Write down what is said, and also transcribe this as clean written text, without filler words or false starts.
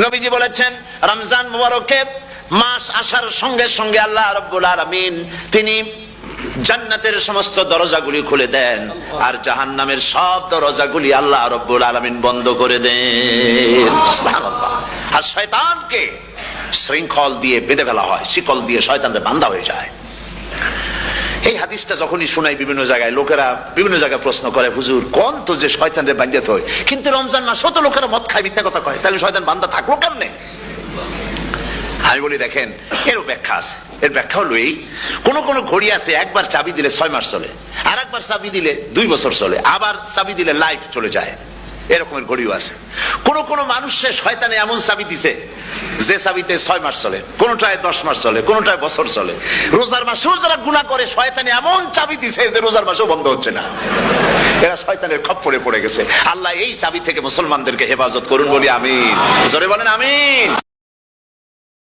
নবীজি বলেছেন রমজান মুবারকে মাস আসার সঙ্গে সঙ্গে আল্লাহ রাব্বুল আলামিন তিনি জান্নাতের সমস্ত দরজাগুলি খুলে দেন আর জাহান্নামের সব দরজাগুলি আল্লাহ রাব্বুল আলামিন বন্ধ করে দেন। সুবহানাল্লাহ। আর শয়তানকে শৃঙ্খল দিয়ে বেঁধে ফেলা হয়, শিকল দিয়ে শয়তানরা বাঁধা হয়ে যায়। এই হাদিসটা যখনই শোনাই বিভিন্ন জায়গায় লোকেরা বিভিন্ন জায়গায় প্রশ্ন করে, হুজুর কোন তো যে শয়তানরে বাঁধতে হয়, কিন্তু রমজান মাসেও তো লোকেরা মদ খায়, মিথ্যা কথা কয়, তাহলে শয়তান বাঁধা থাকলো কেমনে? আমি বলি দেখেন, এরও ব্যাখ্যা আছে। এর ব্যাখ্যা হলো এই, কোন কোন ঘড়ি আছে একবার চাবি দিলে 6 মাস চলে, আর একবার চাবি দিলে 2 বছর চলে, আবার চাবি দিলে লাইফ চলে যায়, এরকমের ঘড়িও আছে। কোন কোন মানুষের শয়তানে এমন চাবি দিছে যে চাবিতে 6 মাস চলে, কোনটায় 10 মাস চলে, কোনটায় বছর চলে। রোজার মাসেও যারা গুনাহ করে শয়তানে এমন চাবি দিছে যে রোজার মাসেও বন্ধ হচ্ছে না। এরা শয়তানের খপ্পরে পড়ে গেছে। আল্লাহ এই চাবি থেকে মুসলমানদেরকে হেফাজত করুন বলি আমিন। জোরে বলেন আমিন।